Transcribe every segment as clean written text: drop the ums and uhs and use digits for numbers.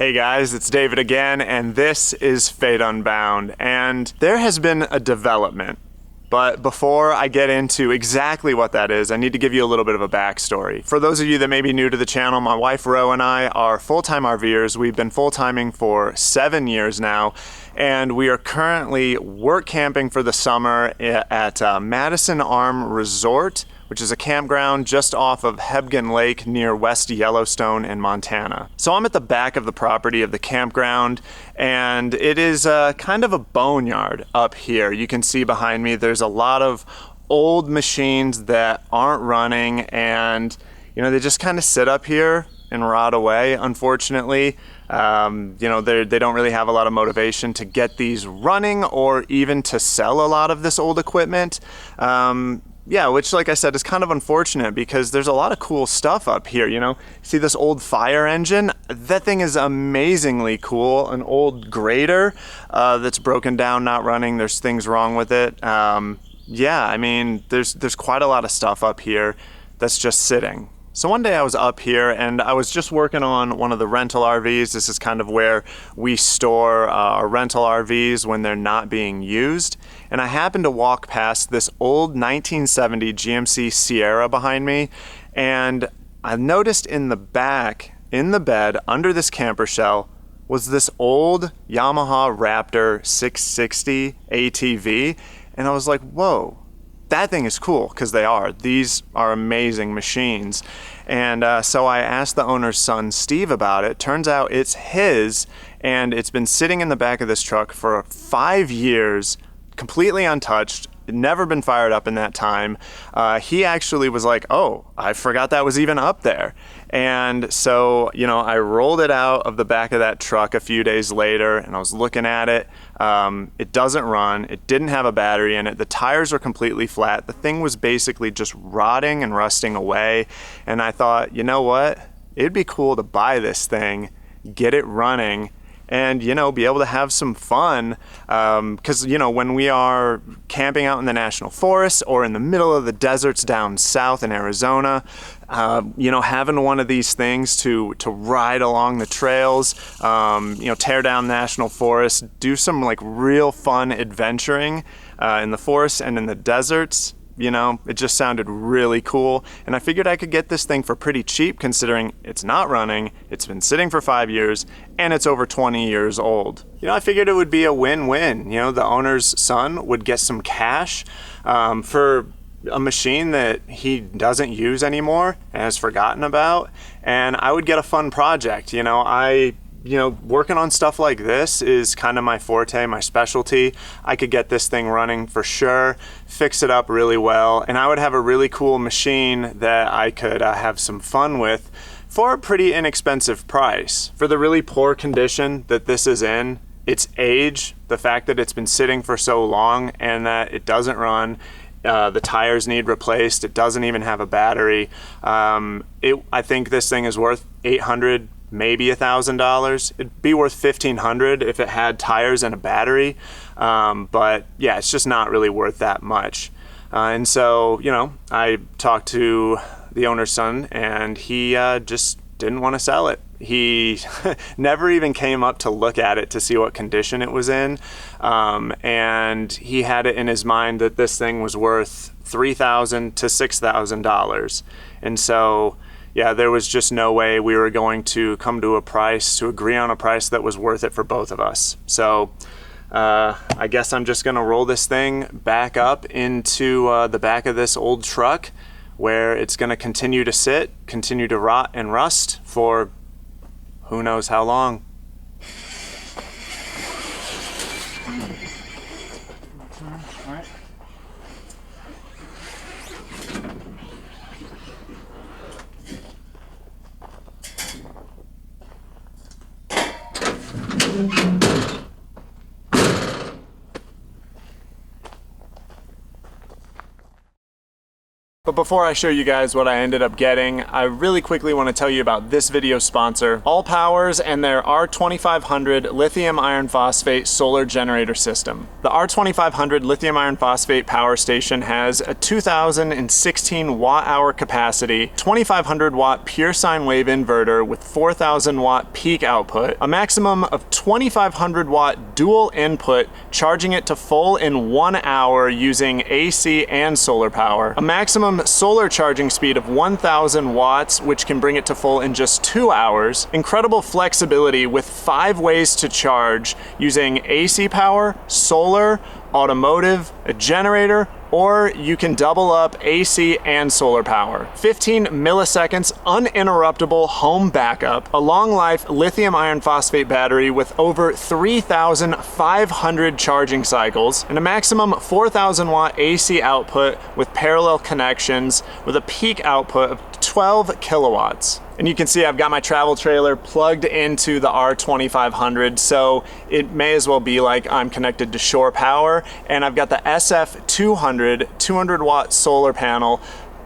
Hey guys, it's David again, and this is Fate Unbound, and there has been a development. But before I get into exactly what that is, I need to give you a little bit of a backstory. For those of you that may be new to the channel, my wife Ro and I are full-time RVers. We've been full-timing for 7 years now, and we are currently work camping for the summer at Madison Arm Resort, which is a campground just off of Hebgen Lake near West Yellowstone in Montana. So I'm at the back of the property of the campground, and it is kind of a boneyard up here. You can see behind me there's a lot of old machines that aren't running, and you know, they just kind of sit up here and rot away, unfortunately. You know, they don't really have a lot of motivation to get these running or even to sell a lot of this old equipment. Yeah, which, like I said, is kind of unfortunate because there's a lot of cool stuff up here, you know? See this old fire engine? That thing is amazingly cool. An old grader that's broken down, not running. There's things wrong with it. Yeah, I mean, there's quite a lot of stuff up here that's just sitting. So one day I was up here and I was just working on one of the rental RVs. This is kind of where we store our rental RVs when they're not being used. And I happened to walk past this old 1970 GMC Sierra behind me, and I noticed in the back, in the bed, under this camper shell, was this old Yamaha Raptor 660 ATV. And I was like, whoa. That thing is cool, because they are. These are amazing machines. And so I asked the owner's son, Steve, about it. Turns out it's his, and it's been sitting in the back of this truck for 5 years, completely untouched, never been fired up in that time. He actually was like, oh, I forgot that was even up there. And so, you know, I rolled it out of the back of that truck a few days later, and I was looking at it. It doesn't run. It didn't have a battery in it. The tires were completely flat. The thing was basically just rotting and rusting away. And I thought, you know what? It'd be cool to buy this thing, get it running, and, you know, be able to have some fun. Because, you know, when we are camping out in the national forest or in the middle of the deserts down south in Arizona, you know, having one of these things to ride along the trails, you know, tear down national forests, do some like real fun adventuring in the forests and in the deserts. You know, it just sounded really cool, and I figured I could get this thing for pretty cheap considering it's not running, it's been sitting for 5 years, and it's over 20 years old. You know, I figured it would be a win-win. You know, the owner's son would get some cash for a machine that he doesn't use anymore and has forgotten about, and I would get a fun project. You know, working on stuff like this is kind of my forte, my specialty. I could get this thing running for sure, fix it up really well, and I would have a really cool machine that I could have some fun with for a pretty inexpensive price. For the really poor condition that this is in, its age, the fact that it's been sitting for so long and that it doesn't run, the tires need replaced, it doesn't even have a battery. I think this thing is worth $800, maybe $1,000. It'd be worth $1,500 if it had tires and a battery. But yeah, it's just not really worth that much. And so, you know, I talked to the owner's son, and he just didn't want to sell it. He never even came up to look at it to see what condition it was in. And he had it in his mind that this thing was worth $3,000 to $6,000. And so, yeah, there was just no way we were going to come to agree on a price that was worth it for both of us. So I guess I'm just gonna roll this thing back up into the back of this old truck, where it's gonna continue to sit, continue to rot and rust for who knows how long. All right. But before I show you guys what I ended up getting, I really quickly want to tell you about this video sponsor, ALLPOWERS, and their R2500 lithium iron phosphate solar generator system. The R2500 lithium iron phosphate power station has a 2016 watt-hour capacity, 2500 watt pure sine wave inverter with 4000 watt peak output, a maximum of 2500 watt dual input, charging it to full in 1 hour using AC and solar power, a maximum solar charging speed of 1000 watts, which can bring it to full in just 2 hours, incredible flexibility with 5 ways to charge using AC power, solar, automotive, a generator, or you can double up AC and solar power. 15 milliseconds uninterruptible home backup, a long life lithium iron phosphate battery with over 3,500 charging cycles, and a maximum 4,000 watt AC output with parallel connections with a peak output of 12 kilowatts. And you can see I've got my travel trailer plugged into the R2500, so it may as well be like I'm connected to shore power. And I've got the SF200 200 watt solar panel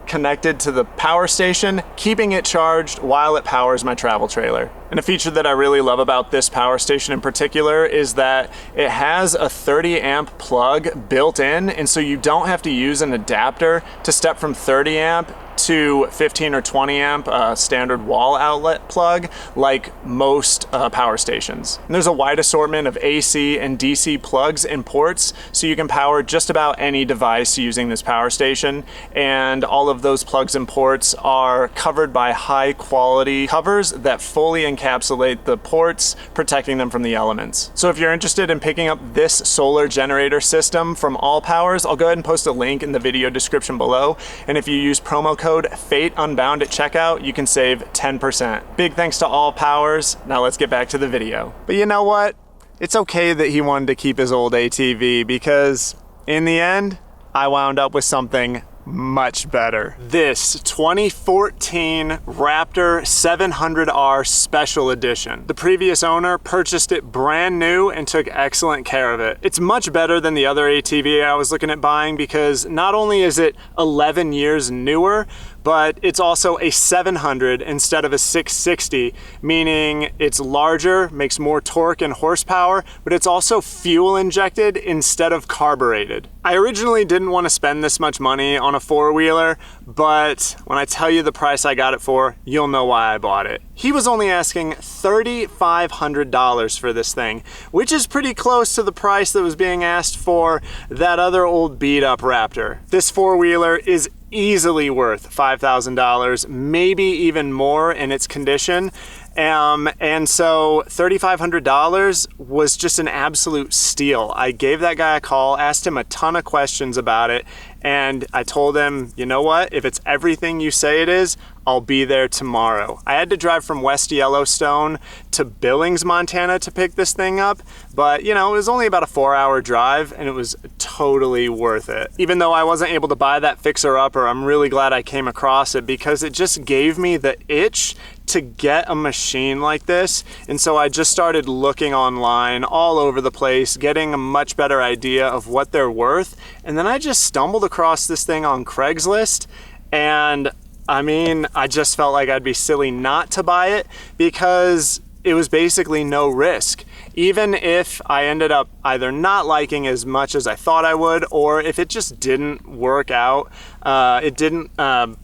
connected to the power station, keeping it charged while it powers my travel trailer. And a feature that I really love about this power station in particular is that it has a 30 amp plug built in, and so you don't have to use an adapter to step from 30 amp to 15 or 20 amp standard wall outlet plug like most power stations. And there's a wide assortment of AC and DC plugs and ports, so you can power just about any device using this power station, and all of those plugs and ports are covered by high quality covers that fully encapsulate the ports, protecting them from the elements. So if you're interested in picking up this solar generator system from ALLPOWERS, I'll go ahead and post a link in the video description below, and if you use promo code FATEUNBOUND at checkout, you can save 10%. Big thanks to ALLPOWERS. Now let's get back to the video. But you know what? It's okay that he wanted to keep his old ATV, because in the end, I wound up with something much better. This 2014 Raptor 700R Special Edition. The previous owner purchased it brand new and took excellent care of it. It's much better than the other ATV I was looking at buying, because not only is it 11 years newer, but it's also a 700 instead of a 660, meaning it's larger, makes more torque and horsepower, but it's also fuel injected instead of carbureted. I originally didn't want to spend this much money on a four-wheeler, but when I tell you the price I got it for, you'll know why I bought it. He was only asking $3,500 for this thing, which is pretty close to the price that was being asked for that other old beat-up Raptor. This four-wheeler is easily worth $5,000, maybe even more in its condition. And so $3,500 was just an absolute steal. I gave that guy a call, asked him a ton of questions about it, and I told him, you know what, if it's everything you say it is, I'll be there tomorrow. I had to drive from West Yellowstone to Billings, Montana to pick this thing up, but you know, it was only about a 4-hour drive, and it was totally worth it. Even though I wasn't able to buy that fixer-upper, I'm really glad I came across it, because it just gave me the itch to get a machine like this. And so I just started looking online all over the place, getting a much better idea of what they're worth. And then I just stumbled across this thing on Craigslist, and I mean, I just felt like I'd be silly not to buy it, because it was basically no risk. Even if I ended up either not liking as much as I thought I would, or if it just didn't work out, it didn't,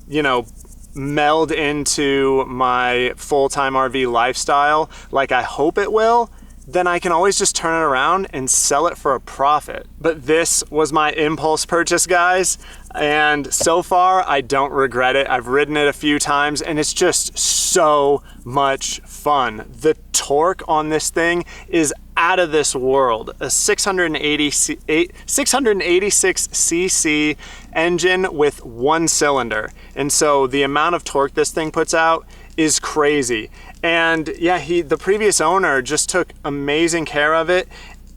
you know, meld into my full-time RV lifestyle like I hope it will, then I can always just turn it around and sell it for a profit. But this was my impulse purchase, guys, and so far I don't regret it. I've ridden it a few times, and it's just so much fun. The torque on this thing is out of this world. A 686cc engine with 1 cylinder. And so the amount of torque this thing puts out is crazy. And yeah, the previous owner just took amazing care of it.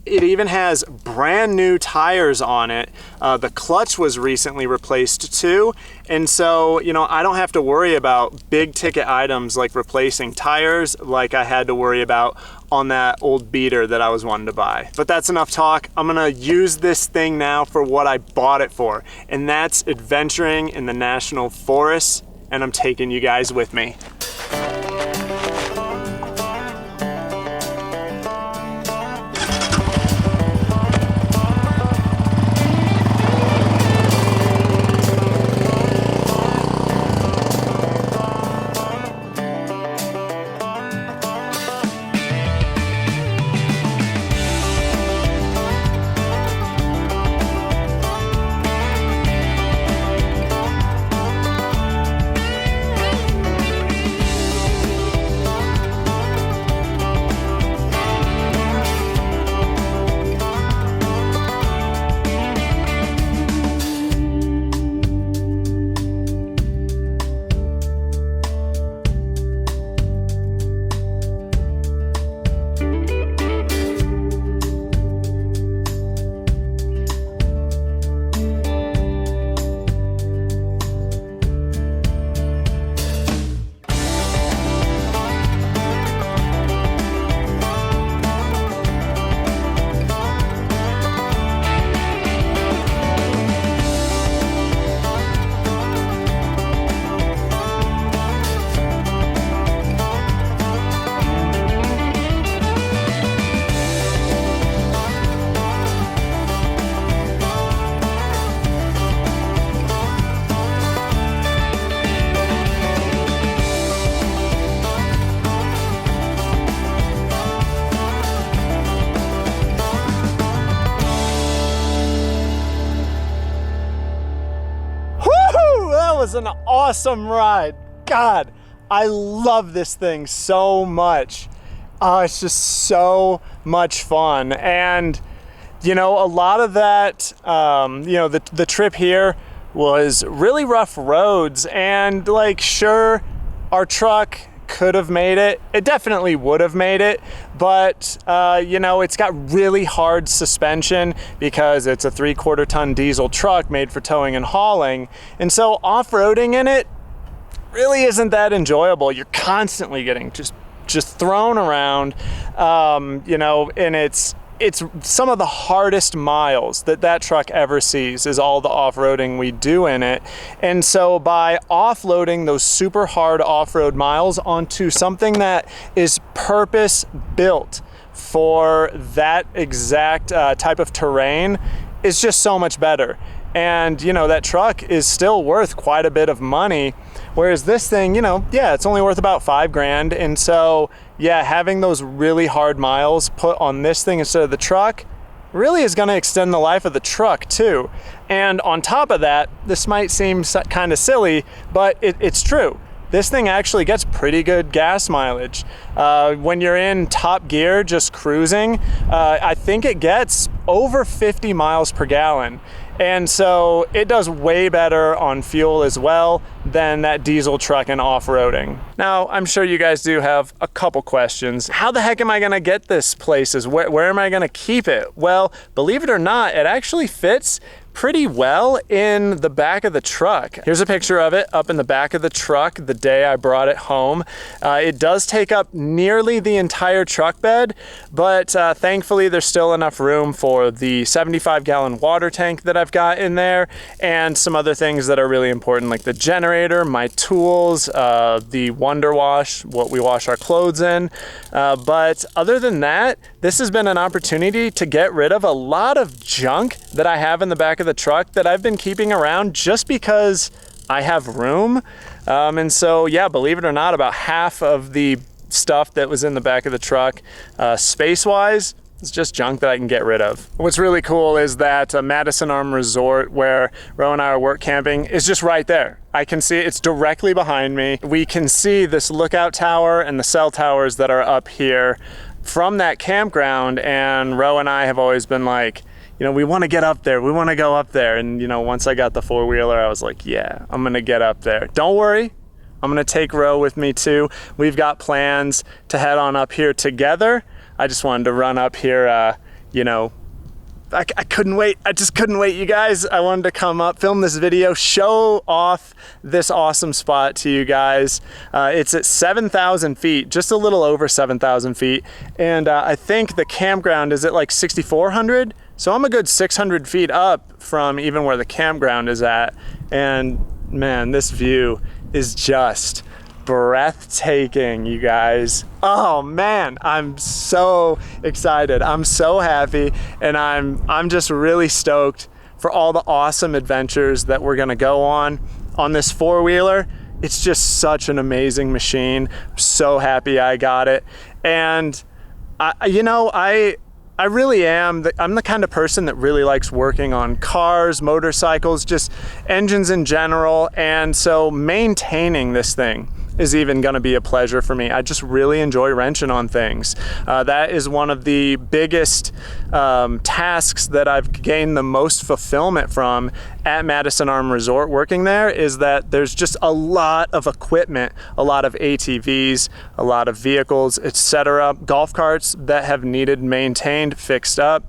It even has brand new tires on it. The clutch was recently replaced too. And so, you know, I don't have to worry about big ticket items like replacing tires like I had to worry about on that old beater that I was wanting to buy. But that's enough talk. I'm gonna use this thing now for what I bought it for, and that's adventuring in the national forests, and I'm taking you guys with me. Was an awesome ride. God, I love this thing so much. It's just so much fun. And you know, a lot of that, you know, the trip here was really rough roads, and like, sure, our truck could have made it. It definitely would have made it, but you know, it's got really hard suspension because it's a 3/4 ton diesel truck made for towing and hauling. And so off-roading in it really isn't that enjoyable. You're constantly getting just thrown around, you know, and it's some of the hardest miles that truck ever sees is all the off-roading we do in it. And so by offloading those super hard off-road miles onto something that is purpose built for that exact type of terrain is just so much better. And you know, that truck is still worth quite a bit of money, whereas this thing, you know, yeah, it's only worth about $5,000. And so yeah, having those really hard miles put on this thing instead of the truck really is going to extend the life of the truck too. And on top of that, this might seem kind of silly, but it's true. This thing actually gets pretty good gas mileage. When you're in top gear, just cruising, I think it gets over 50 miles per gallon. And so it does way better on fuel as well than that diesel truck and off-roading. Now, I'm sure you guys do have a couple questions. How the heck am I gonna get this places? Where am I gonna keep it? Well, believe it or not, it actually fits pretty well in the back of the truck. Here's a picture of it up in the back of the truck the day I brought it home. It does take up nearly the entire truck bed, but thankfully there's still enough room for the 75-gallon water tank that I've got in there and some other things that are really important, like the generator, my tools, the Wonder Wash, what we wash our clothes in. But other than that, this has been an opportunity to get rid of a lot of junk that I have in the back of the truck that I've been keeping around just because I have room. And so, yeah, believe it or not, about half of the stuff that was in the back of the truck, space-wise, it's just junk that I can get rid of. What's really cool is that Madison Arm Resort, where Ro and I are work camping, is just right there. I can see it's directly behind me. We can see this lookout tower and the cell towers that are up here from that campground, and Ro and I have always been like, you know, we want to get up there. We want to go up there. And, you know, once I got the four-wheeler, I was like, yeah, I'm going to get up there. Don't worry. I'm going to take Ro with me too. We've got plans to head on up here together. I just wanted to run up here, you know, I couldn't wait. I just couldn't wait, you guys. I wanted to come up, film this video, show off this awesome spot to you guys. It's at 7,000 feet, just a little over 7,000 feet. And I think the campground is at like 6,400. So I'm a good 600 feet up from even where the campground is at. And man, this view is just breathtaking, you guys. Oh man, I'm so excited. I'm so happy, and I'm just really stoked for all the awesome adventures that we're gonna go on this four-wheeler. It's just such an amazing machine. I'm so happy I got it. And I really am. I'm the kind of person that really likes working on cars, motorcycles, just engines in general. And so maintaining this thing is even gonna be a pleasure for me. I just really enjoy wrenching on things. That is one of the biggest tasks that I've gained the most fulfillment from at Madison Arm Resort working there, is that there's just a lot of equipment, a lot of ATVs, a lot of vehicles, etc. Golf carts that have needed maintained, fixed up,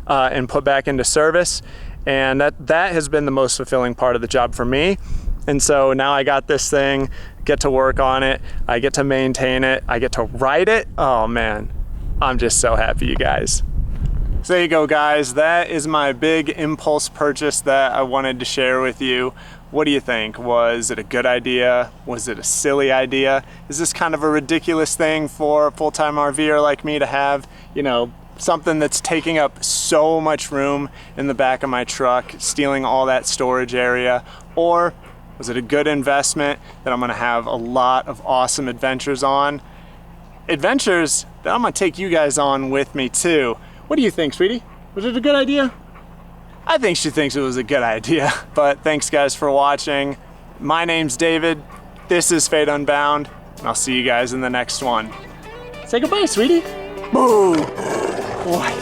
and put back into service. And that has been the most fulfilling part of the job for me. And so now I got this thing, get to work on it, I get to maintain it, I get to ride it. Oh man, I'm just so happy, you guys. So there you go, guys. That is my big impulse purchase that I wanted to share with you. What do you think? Was it a good idea? Was it a silly idea? Is this kind of a ridiculous thing for a full-time RVer like me to have? You know, something that's taking up so much room in the back of my truck, stealing all that storage area? Or was it a good investment that I'm gonna have a lot of awesome adventures on? Adventures that I'm gonna take you guys on with me too. What do you think, sweetie? Was it a good idea? I think she thinks it was a good idea. But thanks guys for watching. My name's David. This is Fate Unbound, and I'll see you guys in the next one. Say goodbye, sweetie. Boo! What?